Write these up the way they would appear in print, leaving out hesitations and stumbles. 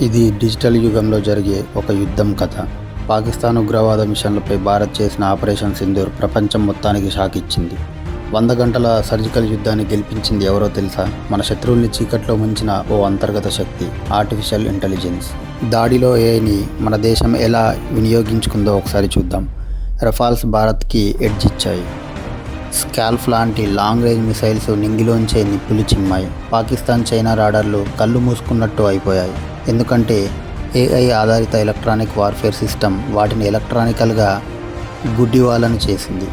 ఇది డిజిటల్ యుగంలో జరిగే ఒక యుద్ధం కథ. పాకిస్తాన్ ఉగ్రవాద మిషన్లపై భారత్ చేసిన ఆపరేషన్ సింధూర్ ప్రపంచం మొత్తానికి షాక్ ఇచ్చింది. 100 గంటల సర్జికల్ యుద్ధాన్ని గెలిపించింది ఎవరో తెలుసా? మన శత్రువుల్ని చీకట్లో ముంచిన ఓ అంతర్గత శక్తి, ఆర్టిఫిషియల్ ఇంటెలిజెన్స్. దాడిలో ఏఐని మన దేశం ఎలా వినియోగించుకుందో ఒకసారి చూద్దాం. రఫాల్స్ భారత్కి ఎడ్జ్ ఇచ్చాయి. స్కాల్ఫ్ లాంటి లాంగ్ రేంజ్ మిసైల్స్ నింగిలోంచే నిప్పులు చిమ్మాయి. పాకిస్తాన్, చైనా రాడార్లు కళ్ళు మూసుకున్నట్టు అయిపోయాయి. ఎందుకంటే ఏఐ ఆధారిత ఎలక్ట్రానిక్ వార్ఫేర్ సిస్టమ్ వాటిని ఎలక్ట్రానికల్గా గుడ్డివాళ్ళని చేసింది.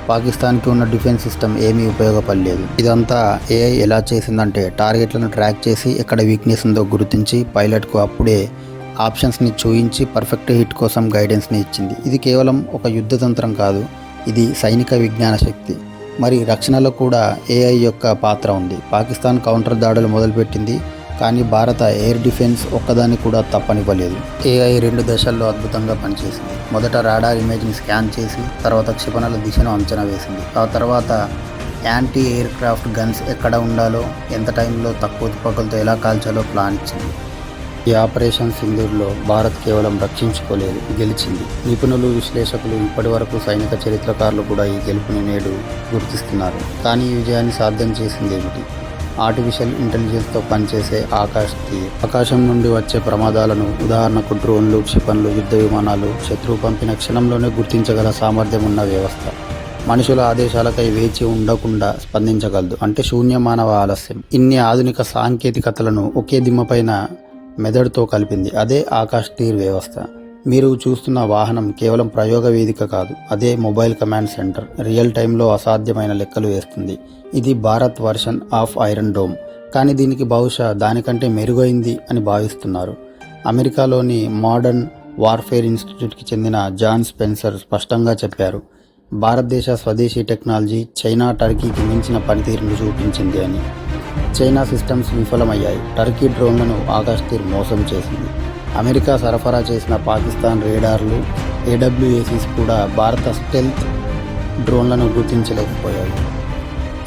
పాకిస్తాన్కి ఉన్న డిఫెన్స్ సిస్టమ్ ఏమీ ఉపయోగపడలేదు. ఇదంతా ఏఐ ఎలా చేసిందంటే టార్గెట్లను ట్రాక్ చేసి ఎక్కడ వీక్నెస్ ఉందో గుర్తించి పైలట్కు అప్పుడే ఆప్షన్స్ని చూయించి పర్ఫెక్ట్ హిట్ కోసం గైడెన్స్ని ఇచ్చింది. ఇది కేవలం ఒక యుద్ధతంత్రం కాదు, ఇది సైనిక విజ్ఞాన శక్తి. మరి రక్షణలో కూడా ఏఐ యొక్క పాత్ర ఉంది. పాకిస్తాన్ కౌంటర్ దాడులు మొదలుపెట్టింది, కానీ భారత ఎయిర్ డిఫెన్స్ ఒక్కదాన్ని కూడా తప్పనివ్వలేదు. ఏఐ 2 దశల్లో అద్భుతంగా పనిచేసింది. మొదట రాడార్ ఇమేజ్ని స్కాన్ చేసి తర్వాత క్షిపణుల దిశను అంచనా వేసింది. ఆ తర్వాత యాంటీ ఎయిర్ క్రాఫ్ట్ గన్స్ ఎక్కడ ఉండాలో, ఎంత టైంలో తక్కువ తుపాకులతో ఎలా కాల్చాలో ప్లాన్ ఇచ్చింది. ఈ ఆపరేషన్ సింధూర్లో భారత్ కేవలం రక్షించుకోలేదు, గెలిచింది. నిపుణులు, విశ్లేషకులు, ఇప్పటి వరకు సైనిక చరిత్రకారులు కూడా ఈ గెలుపుని నేడు గుర్తిస్తున్నారు. కానీ ఈ విజయాన్ని సాధ్యం చేసింది ఏమిటి? ఆర్టిఫిషియల్ ఇంటెలిజెన్స్తో పనిచేసే ఆకాశం నుండి వచ్చే ప్రమాదాలను, ఉదాహరణకు డ్రోన్లు, క్షిపణులు, యుద్ధ విమానాలు, శత్రువు పంపిన క్షణంలోనే గుర్తించగల సామర్థ్యం ఉన్న వ్యవస్థ. మనుషుల ఆదేశాలకై వేచి ఉండకుండా స్పందించగలదు, అంటే శూన్య మానవ ఆలస్యం. ఇన్ని ఆధునిక సాంకేతికతలను ఒకే దిమ్మపైన మెదడుతో కలిపింది. అదే ఆకాశ్ తీర్ వ్యవస్థ. మీరు చూస్తున్న వాహనం కేవలం ప్రయోగ వేదిక కాదు, అదే మొబైల్ కమాండ్ సెంటర్. రియల్ టైంలో అసాధ్యమైన లెక్కలు వేస్తుంది. ఇది Bharat version of iron dome, కానీ దీనికి బహుశా దానికంటే మెరుగైంది అని భావిస్తున్నారు. అమెరికాలోని మోడర్న్ వార్ఫేర్ ఇన్స్టిట్యూట్కి చెందిన జాన్ స్పెన్సర్ స్పష్టంగా చెప్పారు, భారతదేశ స్వదేశీ టెక్నాలజీ చైనా, టర్కీకి మించిన పనితీరును చూపించింది అని. చైనా సిస్టమ్స్ విఫలమయ్యాయి. టర్కీ డ్రోన్లను ఆకాశ్ తీర్ మోసం చేసింది. అమెరికా సరఫరా చేసిన పాకిస్తాన్ రేడార్లు, ఏడబ్ల్యూఏసీస్ కూడా భారత స్టెల్త్ డ్రోన్లను గుర్తించలేకపోయాయి.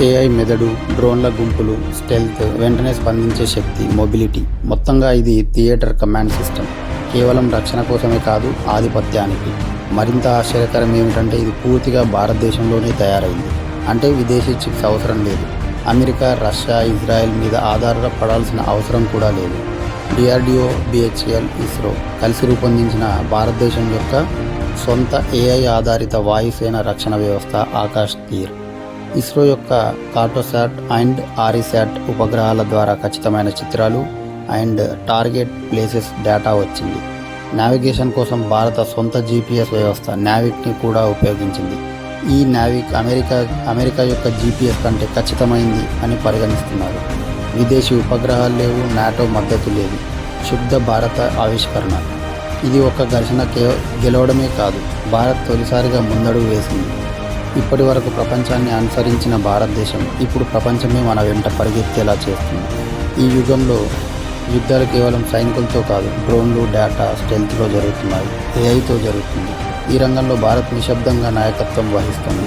ఏఐ మెదడు, డ్రోన్ల గుంపులు, స్టెల్త్, వెంటనే స్పందించే శక్తి, మొబిలిటీ, మొత్తంగా ఇది థియేటర్ కమాండ్ సిస్టమ్. కేవలం రక్షణ కోసమే కాదు, ఆధిపత్యానికి. మరింత ఆశ్చర్యకరం ఏమిటంటే ఇది పూర్తిగా భారతదేశంలోనే తయారైంది. అంటే విదేశీ చిప్స్ అవసరం లేదు. అమెరికా, రష్యా, ఇజ్రాయెల్ మీద ఆధారపడాల్సిన అవసరం కూడా లేదు. డిఆర్డిఓ, బిహెచ్ఎల్, ఇస్రో కలిసి రూపొందించిన భారతదేశం యొక్క సొంత ఏఐ ఆధారిత వాయుసేన రక్షణ వ్యవస్థ ఆకాశ్ తీర్. ఇస్రో యొక్క కార్టోశాట్ అండ్ ఆరిశాట్ ఉపగ్రహాల ద్వారా ఖచ్చితమైన చిత్రాలు అండ్ టార్గెట్ ప్లేసెస్ డేటా వచ్చింది. నావిగేషన్ కోసం భారత సొంత జీపీఎస్ వ్యవస్థ నావిక్ని కూడా ఉపయోగించింది. ఈ నావిక్ అమెరికా యొక్క జీపీఎస్ కంటే ఖచ్చితమైంది అని పరిగణిస్తున్నారు. విదేశీ ఉపగ్రహాలు లేవు, నాటో మద్దతు లేదు. శుద్ధ భారత ఆవిష్కరణ. ఇది ఒక ఘర్షణ గెలవడమే కాదు, భారత్ తొలిసారిగా ముందడుగు వేసింది. ఇప్పటి వరకు ప్రపంచాన్ని అనుసరించిన భారతదేశం ఇప్పుడు ప్రపంచమే మన వెంట పరిగెత్తేలా చేస్తుంది. ఈ యుగంలో యుద్ధాలు కేవలం సైనికులతో కాదు, డ్రోన్లు, డేటా, స్టెల్త్లో జరుగుతున్నాయి, ఏఐతో జరుగుతుంది. ఈ రంగంలో భారత్ నిశ్శబ్దంగా నాయకత్వం వహిస్తుంది.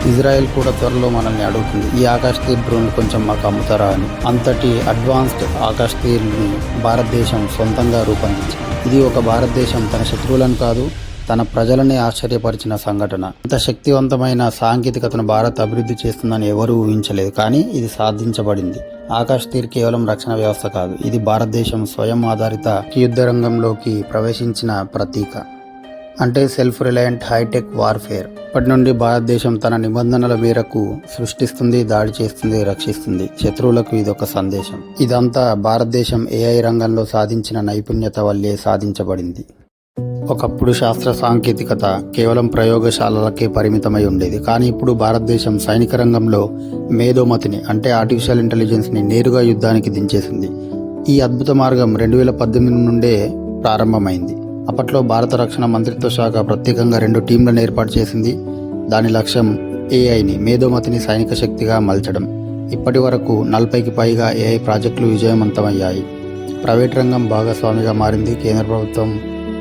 ఇజ్రాయెల్ కూడా త్వరలో మనల్ని అడుగుతుంది, ఈ ఆకాశ్ తీర్ డ్రోన్లు కొంచెం మాకు అమ్ముతారా అని. అంతటి అడ్వాన్స్డ్ ఆకాశ్ తీర్ని భారతదేశం సొంతంగా రూపొందించింది. ఇది ఒక భారతదేశం తన శత్రువులను కాదు, తన ప్రజలనే ఆశ్చర్యపరిచిన సంఘటన. ఇంత శక్తివంతమైన సాంకేతికతను భారత్ అభివృద్ధి చేస్తుందని ఎవరూ ఊహించలేదు, కానీ ఇది సాధించబడింది. ఆకాశ్ తీర్ కేవలం రక్షణ వ్యవస్థ కాదు, ఇది భారతదేశం స్వయం ఆధారిత యుద్ధ రంగంలోకి ప్రవేశించిన ప్రతీక. అంటే సెల్ఫ్ రిలయంట్ హైటెక్ వార్ఫేర్. ఇప్పటి నుండి భారతదేశం తన నిబంధనల మేరకు సృష్టిస్తుంది, దాడి చేస్తుంది, రక్షిస్తుంది. శత్రువులకు ఇదొక సందేశం. ఇదంతా భారతదేశం ఏఐ రంగంలో సాధించిన నైపుణ్యత వల్లే సాధించబడింది. ఒకప్పుడు శాస్త్ర సాంకేతికత కేవలం ప్రయోగశాలలకే పరిమితమై ఉండేది, కానీ ఇప్పుడు భారతదేశం సైనిక రంగంలో మేధోమతిని, అంటే ఆర్టిఫిషియల్ ఇంటెలిజెన్స్ని నేరుగా యుద్ధానికి దించేసింది. ఈ అద్భుత మార్గం 2018 నుండే ప్రారంభమైంది. అప్పట్లో భారత రక్షణ మంత్రిత్వ శాఖ ప్రత్యేకంగా 2 టీంలను ఏర్పాటు చేసింది. దాని లక్ష్యం ఏఐని, మేధోమతిని సైనిక శక్తిగా మలచడం. ఇప్పటి వరకు 40కి పైగా ఏఐ ప్రాజెక్టులు విజయవంతమయ్యాయి. ప్రైవేట్ రంగం భాగస్వామిగా మారింది. కేంద్ర ప్రభుత్వం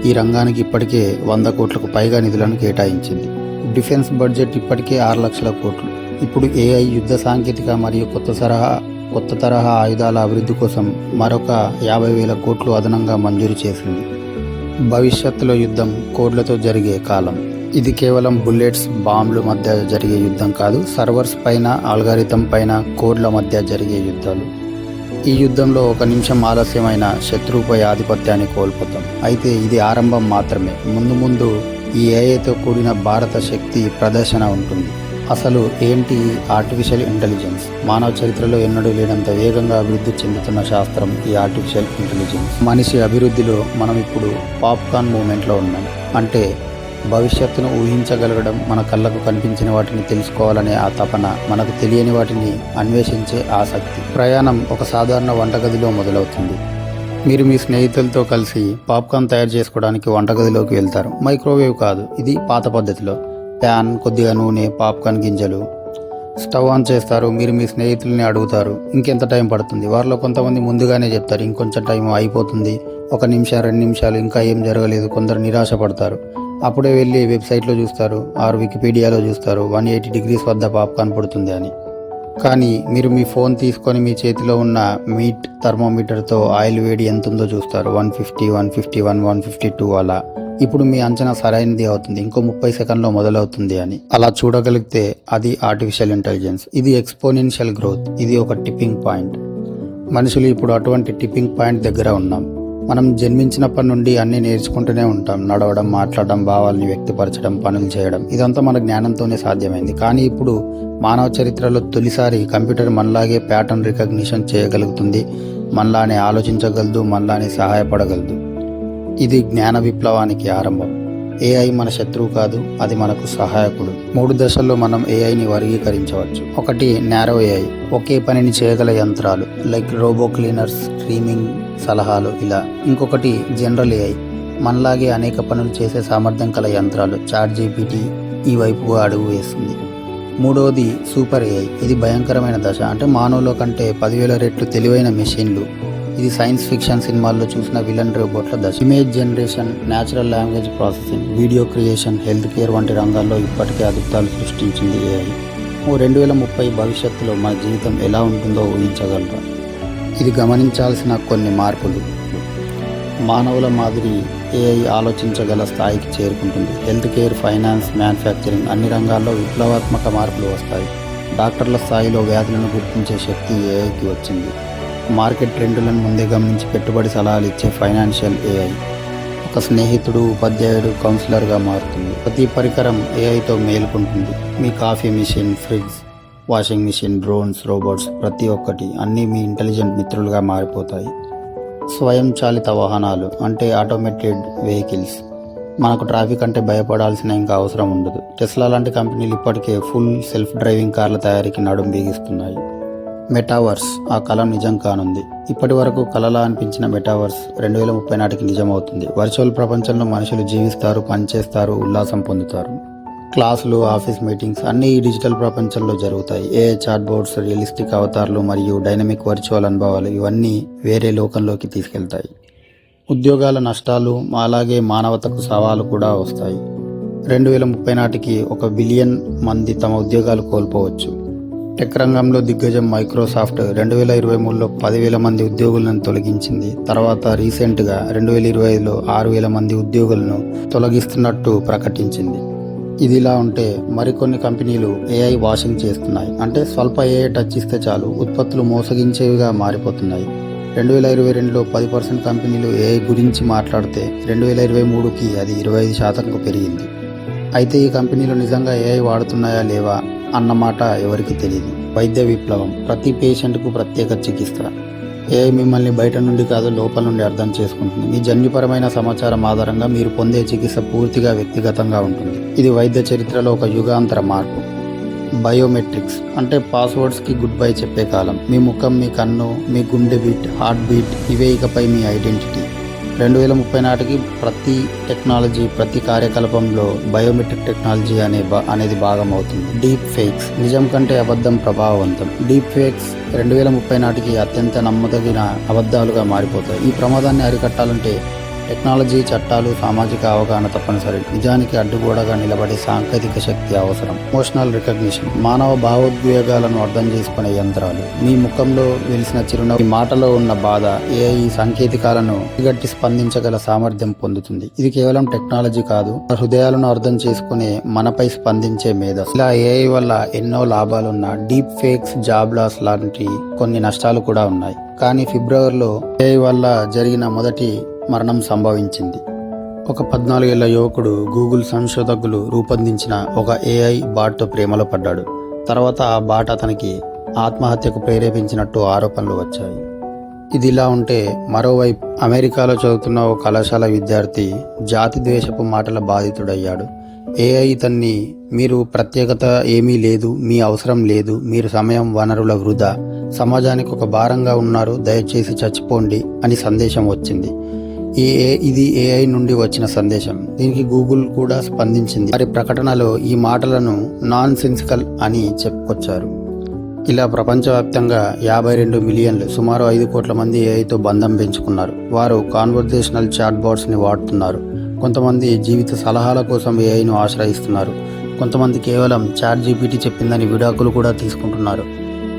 ఈ రంగానికి ఇప్పటికే 100 కోట్లకు పైగా నిధులను కేటాయించింది. డిఫెన్స్ బడ్జెట్ ఇప్పటికే 6 లక్షల కోట్లు. ఇప్పుడు ఏఐ, యుద్ధ సాంకేతిక మరియు కొత్త తరహా కొత్త తరహా ఆయుధాల అభివృద్ధి కోసం మరొక 50,000 కోట్లు అదనంగా మంజూరు చేసింది. భవిష్యత్తులో యుద్ధం కోడ్లతో జరిగే కాలం. ఇది కేవలం బుల్లెట్స్, బాంబుల మధ్య జరిగే యుద్ధం కాదు, సర్వర్స్ పైన, ఆల్గారిథం పైన, కోడ్ల మధ్య జరిగే యుద్ధాలు. ఈ యుద్ధంలో 1 నిమిషం ఆలస్యమైన శత్రువుపై ఆధిపత్యాన్ని కోల్పోతాం. అయితే ఇది ఆరంభం మాత్రమే. ముందు ఈ ఏఐతో కూడిన భారత శక్తి ప్రదర్శన ఉంటుంది. అసలు ఏంటి ఆర్టిఫిషియల్ ఇంటెలిజెన్స్? మానవ చరిత్రలో ఎన్నడూ లేనంత వేగంగా అభివృద్ధి చెందుతున్న శాస్త్రం ఈ ఆర్టిఫిషియల్ ఇంటెలిజెన్స్. మనిషి అభివృద్ధిలో మనం ఇప్పుడు పాప్కార్న్ మూమెంట్లో ఉన్నాం. అంటే భవిష్యత్తును ఊహించగలగడం, మన కళ్ళకు కనిపించిన వాటిని తెలుసుకోవాలనే ఆ తపన, మనకు తెలియని వాటిని అన్వేషించే ఆసక్తి. ప్రయాణం ఒక సాధారణ వంటగదిలో మొదలవుతుంది. మీరు మీ స్నేహితులతో కలిసి పాప్కార్న్ తయారు చేసుకోవడానికి వంటగదిలోకి వెళ్తారు. మైక్రోవేవ్ కాదు, ఇది పాత పద్ధతిలో. ప్యాన్, కొద్దిగా నూనె, పాప్కార్న్ గింజలు. స్టవ్ ఆన్ చేస్తారు. మీరు మీ స్నేహితుల్ని అడుగుతారు ఇంకెంత టైం పడుతుంది. వారిలో కొంతమంది ముందుగానే చెప్తారు ఇంకొంచెం టైం అయిపోతుంది, 1 నిమిషం 2 నిమిషాలు, ఇంకా ఏం జరగలేదు. కొందరు నిరాశ పడతారు. అప్పుడే వెళ్ళి వెబ్సైట్లో చూస్తారు, ఆర్ వికీపీడియాలో చూస్తారు 180 degrees వద్ద పాప్కార్న్ పుడుతుంది అని. కానీ మీరు మీ ఫోన్ తీసుకొని మీ చేతిలో ఉన్న మీట్ థర్మోమీటర్తో ఆయిల్ వేడి ఎంత ఉందో చూస్తారు. 150, 151, 152 అలా. ఇప్పుడు మీ అంచనా సరైనది అవుతుంది, ఇంకో 30 సెకండ్లో మొదలవుతుంది అని. అలా చూడగలిగితే అది ఆర్టిఫిషియల్ ఇంటెలిజెన్స్. ఇది ఎక్స్పోనెన్షియల్ గ్రోత్. ఇది ఒక టిప్పింగ్ పాయింట్. మనుషులు ఇప్పుడు అటువంటి టిప్పింగ్ పాయింట్ దగ్గర ఉన్నాం. మనం జన్మించినప్పటి నుండి అన్నీ నేర్చుకుంటూనే ఉంటాం. నడవడం, మాట్లాడడం, భావాల్ని వ్యక్తపరచడం, పనులు చేయడం, ఇదంతా మన జ్ఞానంతోనే సాధ్యమైంది. కానీ ఇప్పుడు మానవ చరిత్రలో తొలిసారి కంప్యూటర్ మనలాగే ప్యాటర్న్ రికగ్నిషన్ చేయగలుగుతుంది, మనలానే ఆలోచించగలదు, మనలానే సహాయపడగలదు. ఇది జ్ఞాన విప్లవానికి ఆరంభం. ఏఐ మన శత్రువు కాదు, అది మనకు సహాయకుడు. 3 దశల్లో మనం ఏఐని వర్గీకరించవచ్చు. 1 నారో ఏఐ, ఒకే పనిని చేయగల యంత్రాలు, లైక్ రోబో క్లీనర్స్, స్ట్రీమింగ్ సలహాలు ఇలా. ఇంకొకటి జనరల్ ఏఐ, మనలాగే అనేక పనులు చేసే సామర్థ్యం కల యంత్రాలు. చాట్ జీపీటీ ఈ వైపుగా అడుగు వేస్తుంది. 3వది సూపర్ ఏఐ. ఇది భయంకరమైన దశ. అంటే మానవుల కంటే 10,000 రెట్లు తెలివైన మెషిన్లు. ఇది సైన్స్ ఫిక్షన్ సినిమాల్లో చూసిన విలన్ రోబోట్ల దశ. Image generation, natural language processing, video creation, health care వంటి రంగాల్లో ఇప్పటికే అద్భుతాలు సృష్టించింది ఏఐ. 2030 భవిష్యత్తులో మన జీవితం ఎలా ఉంటుందో ఊహించగలరా? ఇది గమనించాల్సిన కొన్ని మార్పులు. మానవుల మాదిరి ఏఐ ఆలోచించగల స్థాయికి చేరుకుంటుంది. హెల్త్ కేర్, ఫైనాన్స్, మ్యానుఫ్యాక్చరింగ్ అన్ని రంగాల్లో విప్లవాత్మక మార్పులు వస్తాయి. డాక్టర్ల స్థాయిలో వ్యాధులను గుర్తించే శక్తి ఏఐకి వచ్చింది. మార్కెట్ ట్రెండులను ముందే గమనించి పెట్టుబడి సలహాలు ఇచ్చే ఫైనాన్షియల్ ఏఐ. ఒక స్నేహితుడు, ఉపాధ్యాయుడు, కౌన్సిలర్గా మారుతుంది. ప్రతి పరికరం ఏఐతో మేలుకుంటుంది. మీ coffee machine, fridge, washing machine, drones, robots, ప్రతి ఒక్కటి అన్నీ మీ ఇంటెలిజెంట్ మిత్రులుగా మారిపోతాయి. స్వయంచాలిత వాహనాలు అంటే ఆటోమేటెడ్ వెహికల్స్. మనకు ట్రాఫిక్ అంటే భయపడాల్సిన ఇంకా అవసరం ఉండదు. టెస్లా లాంటి కంపెనీలు ఇప్పటికే ఫుల్ సెల్ఫ్ డ్రైవింగ్ కార్ల తయారీకి నడుం బిగిస్తున్నాయి. మెటావర్స్, ఆ కళ నిజం కానుంది. ఇప్పటి వరకు కళలా అనిపించిన మెటావర్స్ 2030 నాటికి నిజమవుతుంది. వర్చువల్ ప్రపంచంలో మనుషులు జీవిస్తారు, పనిచేస్తారు, ఉల్లాసం పొందుతారు. క్లాసులు, ఆఫీస్ మీటింగ్స్ అన్నీ ఈ డిజిటల్ ప్రపంచంలో జరుగుతాయి. ఏఐ చాట్ బోర్డ్స్, రియలిస్టిక్ అవతార్లు మరియు డైనమిక్ వర్చువల్ అనుభవాలు ఇవన్నీ వేరే లోకంలోకి తీసుకెళ్తాయి. ఉద్యోగాల నష్టాలు, అలాగే మానవతకు సవాలు కూడా వస్తాయి. 2030 నాటికి 1 బిలియన్ మంది తమ ఉద్యోగాలు కోల్పోవచ్చు. టెక్ రంగంలో దిగ్గజం మైక్రోసాఫ్ట్ 2023లో 10,000 మంది ఉద్యోగులను తొలగించింది. తర్వాత రీసెంట్గా 2025లో 6,000 మంది ఉద్యోగులను తొలగిస్తున్నట్టు ప్రకటించింది. ఇదిలా ఉంటే మరికొన్ని కంపెనీలు ఏఐ వాషింగ్ చేస్తున్నాయి. అంటే స్వల్ప ఏఐ టచ్ ఇస్తే చాలు ఉత్పత్తులు మోసగించేవిగా మారిపోతున్నాయి. 2022లో 10% కంపెనీలు ఏఐ గురించి మాట్లాడితే 2023కి అది 25%కు పెరిగింది. అయితే ఈ కంపెనీలు నిజంగా ఏఐ వాడుతున్నాయా లేవా అన్నమాట ఎవరికి తెలియదు. వైద్య విప్లవం, ప్రతి పేషెంట్కు ప్రత్యేక చికిత్స. ఏఐ మిమ్మల్ని బయట నుండి కాదు, లోపల నుండి అర్థం చేసుకుంటుంది. మీ జన్యుపరమైన సమాచారం ఆధారంగా మీరు పొందే చికిత్స పూర్తిగా వ్యక్తిగతంగా ఉంటుంది. ఇది వైద్య చరిత్రలో ఒక యుగాంతర మార్పు. బయోమెట్రిక్స్ అంటే పాస్వర్డ్స్కి గుడ్ బై చెప్పే కాలం. మీ ముఖం, మీ కన్ను, మీ గుండె బీట్, హార్ట్ బీట్ ఇవే ఇకపై మీ ఐడెంటిటీ. 2030 నాటికి ప్రతి టెక్నాలజీ, ప్రతి కార్యకలాపంలో బయోమెట్రిక్ టెక్నాలజీ అనేది భాగం అవుతుంది. డీప్ ఫేక్స్, నిజం కంటే అబద్ధం ప్రభావవంతం. డీప్ ఫేక్స్ 2030 నాటికి అత్యంత నమ్మదగిన అబద్ధాలుగా మారిపోతాయి. ఈ ప్రమాదాన్ని అరికట్టాలంటే టెక్నాలజీ, చట్టాలు, సామాజిక అవగాహన తప్పనిసరి. నిజానికి అడ్డుగోడగా నిలబడే సాంకేతిక శక్తి అవసరం. ఎమోషనల్ రికగ్నిషన్, మానవ భావోద్వేగాలను అర్థం చేసుకునే యంత్రాలు. మీ ముఖంలో వెలిసిన చిరునవ్వు, మీ మాటలో ఉన్న బాధ, AI సాంకేతికాలను గట్టి స్పందించగల సామర్థ్యం పొందుతుంది. ఇది కేవలం టెక్నాలజీ కాదు, హృదయాలను అర్థం చేసుకునే, మనపై స్పందించే మేధస్సు. ఇలా AI వల్ల ఎన్నో లాభాలున్న డీప్ ఫేక్స్, జాబ్ లాస్ లాంటి కొన్ని నష్టాలు కూడా ఉన్నాయి. కానీ ఫిబ్రవరిలో AI వల్ల జరిగిన మొదటి మరణం సంభవించింది. ఒక 14 ఏళ్ల యువకుడు గూగుల్ సంశోధకులు రూపొందించిన ఒక AI బాట్తో ప్రేమలో పడ్డాడు. తర్వాత ఆ బాట్ అతనికి ఆత్మహత్యకు ప్రేరేపించినట్టు ఆరోపణలు వచ్చాయి. ఇది ఇలా ఉంటే, మరోవైపు అమెరికాలో చదువుతున్న ఓ కళాశాల విద్యార్థి జాతి ద్వేషపు మాటల బాధితుడయ్యాడు. AI ఇతన్ని, మీరు ప్రత్యేకత ఏమీ లేదు, మీ అవసరం లేదు, మీరు సమయం, వనరుల వృధా, సమాజానికి ఒక భారంగా ఉన్నారు, దయచేసి చచ్చిపోండి అని సందేశం వచ్చింది. ఇది AI నుండి వచ్చిన సందేశం. దీనికి గూగుల్ కూడా స్పందించింది. వారి ప్రకటనలో ఈ మాటలను నాన్ సెన్సికల్ అని చెప్పుకొచ్చారు. ఇలా ప్రపంచవ్యాప్తంగా 52 మిలియన్లు, సుమారు 5 కోట్ల మంది AIతో బంధం పెంచుకున్నారు. వారు కాన్వర్జేషనల్ చాట్ బాట్స్ని వాడుతున్నారు. కొంతమంది జీవిత సలహాల కోసం AIను ఆశ్రయిస్తున్నారు. కొంతమంది కేవలం ChatGPT చెప్పిందని విడాకులు కూడా తీసుకుంటున్నారు.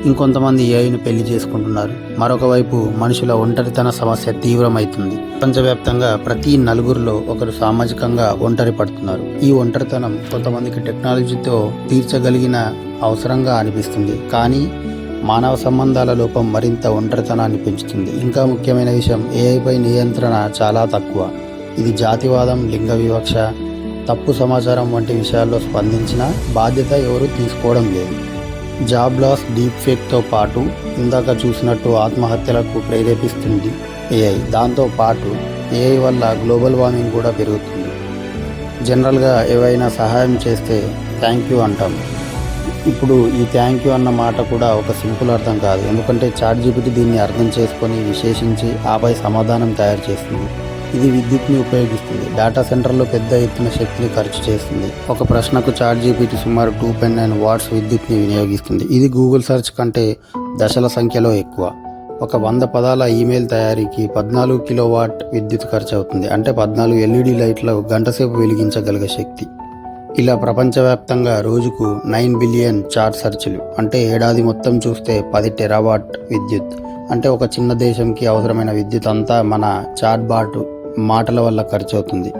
ఇంకొంతమంది AIను పెళ్లి చేసుకుంటున్నారు. మరొక వైపు మనుషుల ఒంటరితన సమస్య తీవ్రమవుతుంది. ప్రపంచవ్యాప్తంగా ప్రతి నలుగురిలో ఒకరు సామాజికంగా ఒంటరి పడుతున్నారు. ఈ ఒంటరితనం కొంతమందికి టెక్నాలజీతో తీర్చగలిగిన అవసరంగా అనిపిస్తుంది, కానీ మానవ సంబంధాల లోపం మరింత ఒంటరితనాన్ని పెంచుతుంది. ఇంకా ముఖ్యమైన విషయం, AI పై నియంత్రణ చాలా తక్కువ. ఇది జాతివాదం, లింగ వివక్ష, తప్పు సమాచారం వంటి విషయాల్లో స్పందించిన బాధ్యత ఎవరూ తీసుకోవడం లేదు. జాబ్ లాస్, డీప్ ఫేక్తో పాటు ఇందాక చూసినట్టు ఆత్మహత్యలకు ప్రేరేపిస్తుంది AI. దాంతో పాటు AI వల్ల గ్లోబల్ వార్మింగ్ కూడా పెరుగుతుంది. జనరల్గా ఏవైనా సహాయం చేస్తే థ్యాంక్ యూ అంటాం. ఇప్పుడు ఈ థ్యాంక్ యూ అన్న మాట కూడా ఒక సింపుల్ అర్థం కాదు. ఎందుకంటే ChatGPT దీన్ని అర్థం చేసుకొని, విశ్లేషించి, ఆపై సమాధానం తయారు చేస్తుంది. ఇది విద్యుత్ని ఉపయోగిస్తుంది. డేటా సెంటర్లో పెద్ద ఎత్తున శక్తిని ఖర్చు చేస్తుంది. ఒక ప్రశ్నకు ChatGPT సుమారు 2.9 వాట్స్ విద్యుత్ని వినియోగిస్తుంది. ఇది గూగుల్ సెర్చ్ కంటే దశల సంఖ్యలో ఎక్కువ. ఒక 100 పదాల ఈమెయిల్ తయారీకి 14 కిలోవాట్ విద్యుత్ ఖర్చు అవుతుంది. అంటే 14 LED లైట్లు గంటసేపు వెలిగించగలిగే శక్తి. ఇలా ప్రపంచవ్యాప్తంగా రోజుకు 9 బిలియన్ చాట్ సెర్చ్లు, అంటే ఏడాది మొత్తం చూస్తే 10 టెరావాట్ విద్యుత్. అంటే ఒక చిన్న దేశంకి అవసరమైన విద్యుత్ అంతా మన చాట్ బాట్ మాటల వల్ల ఖర్చు అవుతుంది.